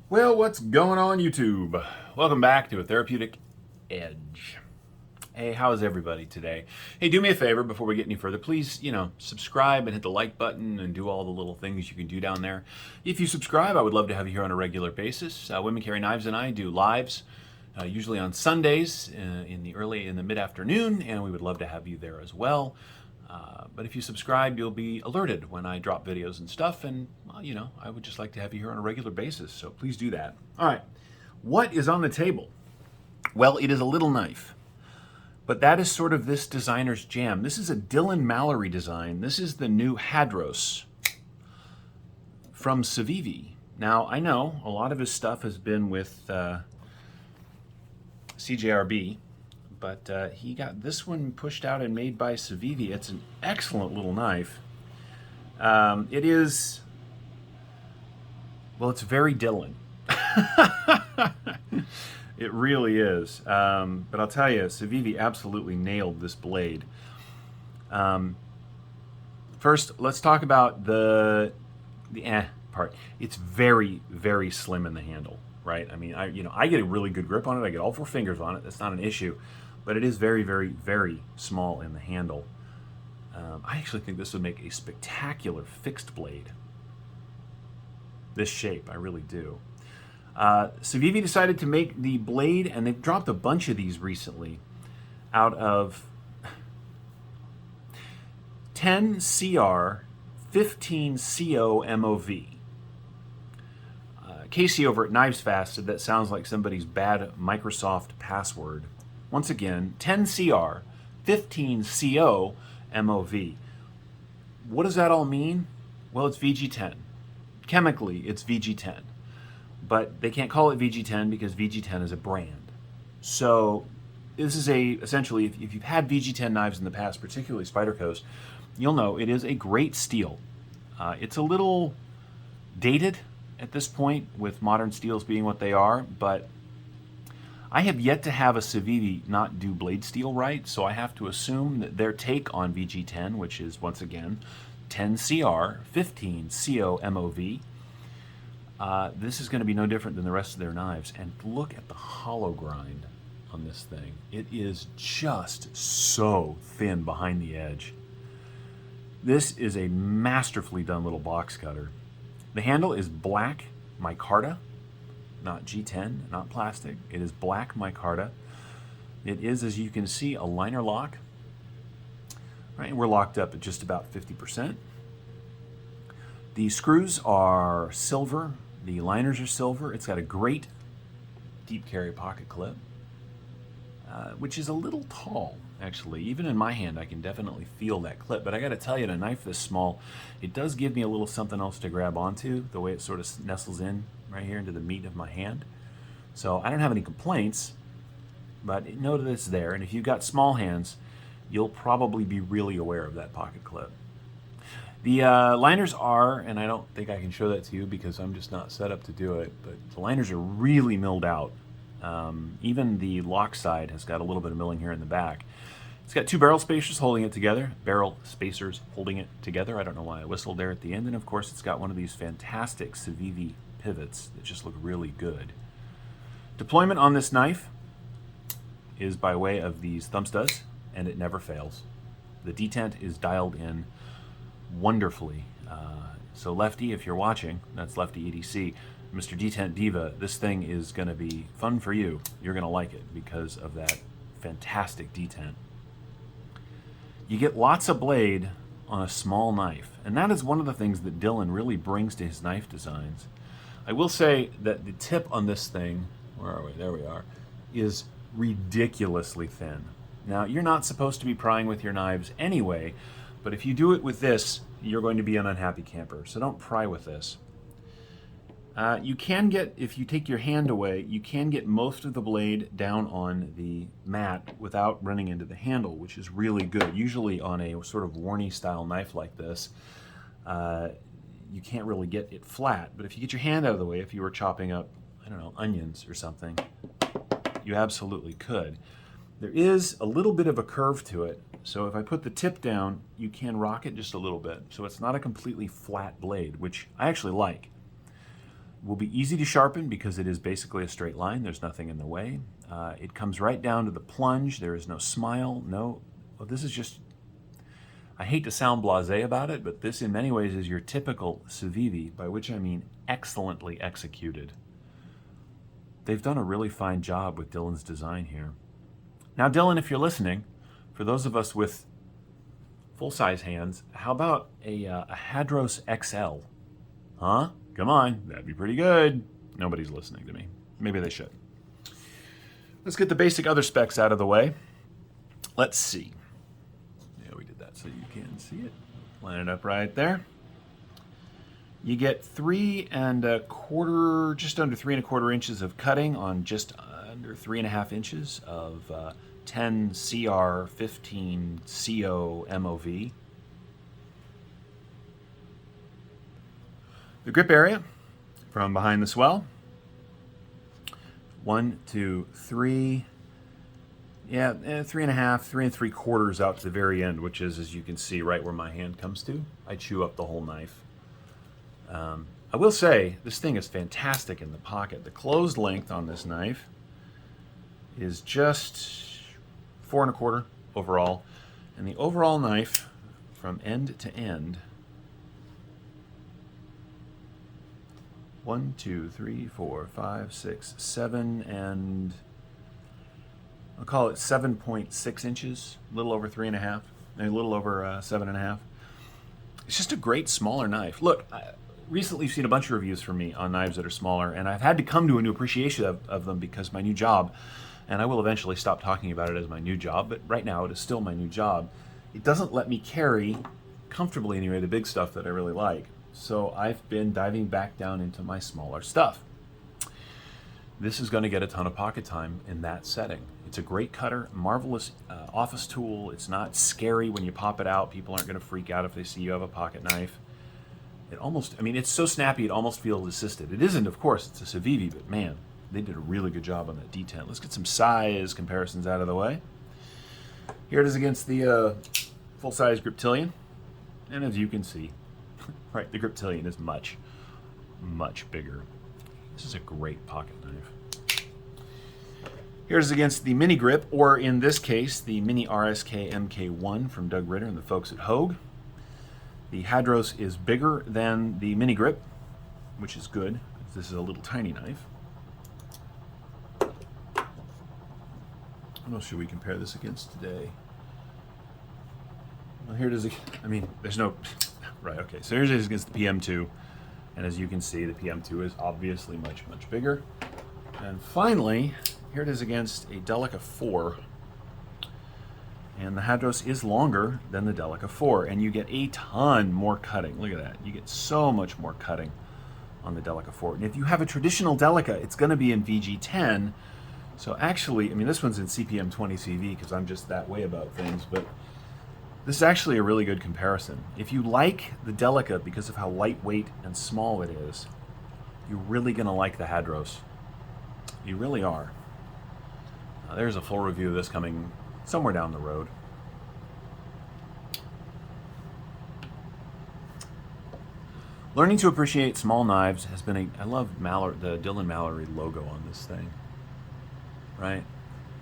Well, what's going on YouTube? Welcome back to A Therapeutic Edge. Hey, how is everybody today? Hey, do me a favor before we get any further. Please, subscribe and hit the like button and do all the little things you can do down there. If you subscribe, I would love to have you here on a regular basis. Women Carry Knives and I do lives, usually on Sundays in the mid-afternoon, and we would love to have you there as well. But if you subscribe, you'll be alerted when I drop videos and stuff, and well, I would just like to have you here on a regular basis, so please do that. All right, what is on the table? Well, it is a little knife, but that is sort of this designer's jam. This is a Dylan Mallery design. This is the new Hadros from Civivi. Now, I know a lot of his stuff has been with CJRB, but he got this one pushed out and made by Civivi. It's an excellent little knife. It is, well, it's very Dylan. It really is. But I'll tell you, Civivi absolutely nailed this blade. First, let's talk about the part. It's very, very slim in the handle, right? I mean, I get a really good grip on it. I get all four fingers on it. That's not an issue. But it is very, very, very small in the handle. I actually think this would make a spectacular fixed blade. This shape, I really do. Civivi decided to make the blade, and they've dropped a bunch of these recently, out of 10 CR, 15 CO MOV. Casey over at Knives Fast said that sounds like somebody's bad Microsoft password. Once again, 10 CR, 15 CO MOV. What does that all mean? Well, it's VG10. Chemically, it's VG10. But they can't call it VG10 because VG10 is a brand. So this is essentially, if you've had VG10 knives in the past, particularly Spyderco's, you'll know it is a great steel. It's a little dated at this point with modern steels being what they are, but I have yet to have a Civivi not do blade steel right, so I have to assume that their take on VG10, which is, once again, 10 CR, 15 CO MOV, this is going to be no different than the rest of their knives. And look at the hollow grind on this thing. It is just so thin behind the edge. This is a masterfully done little box cutter. The handle is black micarta. Not G10, not plastic. It is black micarta. It is, as you can see, a liner lock. Right, we're locked up at just about 50%. The screws are silver. The liners are silver. It's got a great deep carry pocket clip, which is a little tall, actually. Even in my hand, I can definitely feel that clip. But I got to tell you, in a knife this small, it does give me a little something else to grab onto, the way it sort of nestles in right here into the meat of my hand. So I don't have any complaints, but know that it's there. And if you've got small hands, you'll probably be really aware of that pocket clip. The liners are, and I don't think I can show that to you because I'm just not set up to do it, but the liners are really milled out. Even the lock side has got a little bit of milling here in the back. It's got two barrel spacers holding it together. I don't know why I whistled there at the end. And of course, it's got one of these fantastic Civivi pivots that just look really good. Deployment on this knife is by way of these thumb studs, and it never fails. The detent is dialed in wonderfully. So Lefty, if you're watching, that's Lefty EDC, Mr. Detent Diva, this thing is going to be fun for you. You're going to like it because of that fantastic detent. You get lots of blade on a small knife, and that is one of the things that Dylan really brings to his knife designs. I will say that the tip on this thing, where are we? There we are, is ridiculously thin. Now, you're not supposed to be prying with your knives anyway, but if you do it with this, you're going to be an unhappy camper, so don't pry with this. You can get, if you take your hand away, you can get most of the blade down on the mat without running into the handle, which is really good. Usually on a sort of Warney style knife like this, you can't really get it flat. But if you get your hand out of the way, if you were chopping up, I don't know, onions or something, you absolutely could. There is a little bit of a curve to it, so if I put the tip down, you can rock it just a little bit. So it's not a completely flat blade, which I actually like. will be easy to sharpen because it is basically a straight line. There's nothing in the way. It comes right down to the plunge. There is no smile. No, well, this is just, I hate to sound blasé about it, but this in many ways is your typical Civivi, by which I mean excellently executed. They've done a really fine job with Dylan's design here. Now, Dylan, if you're listening, for those of us with full-size hands, how about a Hadros XL? Huh? Come on, that'd be pretty good. Nobody's listening to me. Maybe they should. Let's get the basic other specs out of the way. Let's see. Yeah, we did that so you can see it. Line it up right there. You get 3 1/4, just under 3 1/4 inches of cutting on just under 3 1/2 inches of 10 CR 15 CO MOV. The grip area from behind the swell. 1, 2, 3. Yeah, 3 1/2, 3 3/4 out to the very end, which is, as you can see, right where my hand comes to. I chew up the whole knife. I will say, this thing is fantastic in the pocket. The closed length on this knife is just 4 1/4 overall. And the overall knife from end to end, 1, 2, 3, 4, 5, 6, 7, and I'll call it 7.6 inches, a little over 3 1/2, a little over 7 1/2. It's just a great smaller knife. Look, recently you've seen a bunch of reviews from me on knives that are smaller, and I've had to come to a new appreciation of them because my new job, and I will eventually stop talking about it as my new job, but right now it is still my new job. It doesn't let me carry, comfortably anyway, the big stuff that I really like. So I've been diving back down into my smaller stuff. This is going to get a ton of pocket time in that setting. It's a great cutter, marvelous office tool. It's not scary when you pop it out. People aren't going to freak out if they see you have a pocket knife. It almost, I mean, it's so snappy it almost feels assisted. It isn't, of course, it's a Civivi, but man, they did a really good job on that detent. Let's get some size comparisons out of the way. Here it is against the full-size Griptilian. And as you can see, right, the Griptilian is much, much bigger. This is a great pocket knife. Here's against the Mini Grip, or in this case, the Mini RSK MK1 from Doug Ritter and the folks at Hogue. The Hadros is bigger than the Mini Grip, which is good. This is a little tiny knife. What else should we compare this against today? Well, here it is. I mean, there's no... Right, okay. So here's it is against the PM2. And as you can see, the PM2 is obviously much, much bigger. And finally, here it is against a Delica 4. And the Hadros is longer than the Delica 4, and you get a ton more cutting. Look at that. You get so much more cutting on the Delica 4. And if you have a traditional Delica, it's going to be in VG10. So actually, I mean, this one's in CPM 20 CV because I'm just that way about things, but this is actually a really good comparison. If you like the Delica because of how lightweight and small it is, you're really going to like the Hadros. You really are. There's a full review of this coming somewhere down the road. Learning to appreciate small knives has been I love the Dylan Mallery logo on this thing. Right?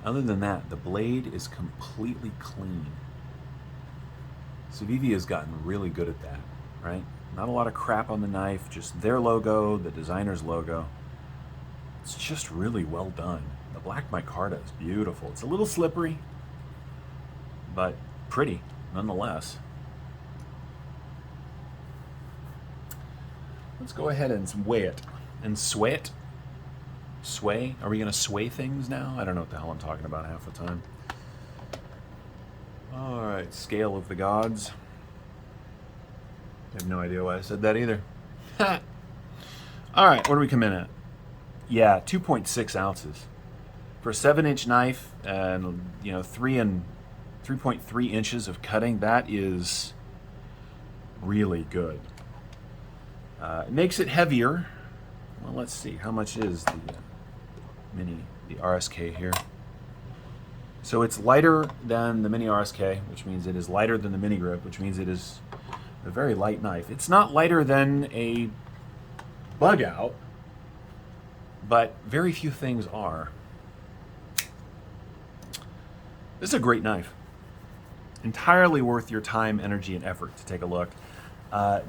Other than that, the blade is completely clean. Civivi has gotten really good at that, right? Not a lot of crap on the knife, just their logo, the designer's logo. It's just really well done. The black micarta is beautiful. It's a little slippery, but pretty nonetheless. Let's go ahead and weigh it and sway it. Sway? Are we going to sway things now? I don't know what the hell I'm talking about half the time. All right, scale of the gods. I have no idea why I said that either. All right, what do we come in at? Yeah, 2.6 ounces. For a 7-inch knife and, 3.3 inches of cutting, that is really good. It makes it heavier. Well, let's see. How much is the the RSK here? So it's lighter than the Mini RSK, which means it is lighter than the Mini Grip, which means it is a very light knife. It's not lighter than a Bug Out, but very few things are. This is a great knife. Entirely worth your time, energy, and effort to take a look.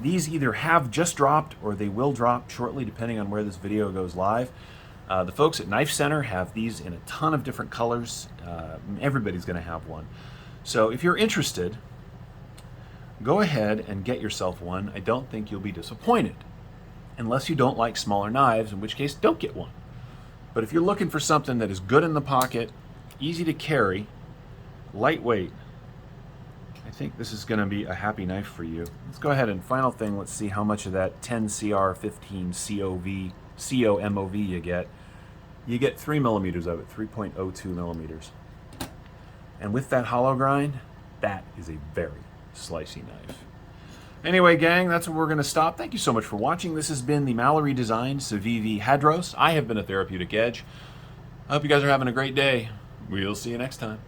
These either have just dropped or they will drop shortly, depending on where this video goes live. The folks at Knife Center have these in a ton of different colors. Everybody's going to have one. So if you're interested, go ahead and get yourself one. I don't think you'll be disappointed, unless you don't like smaller knives, in which case don't get one. But if you're looking for something that is good in the pocket, easy to carry, lightweight, I think this is going to be a happy knife for you. Let's go ahead and final thing, let's see how much of that 10CR 15 COMOV you get. You get 3 millimeters of it, 3.02 millimeters. And with that hollow grind, that is a very slicey knife. Anyway, gang, that's where we're going to stop. Thank you so much for watching. This has been the Mallery designed Civivi Hadros. I have been a Therapeutic Edge. I hope you guys are having a great day. We'll see you next time.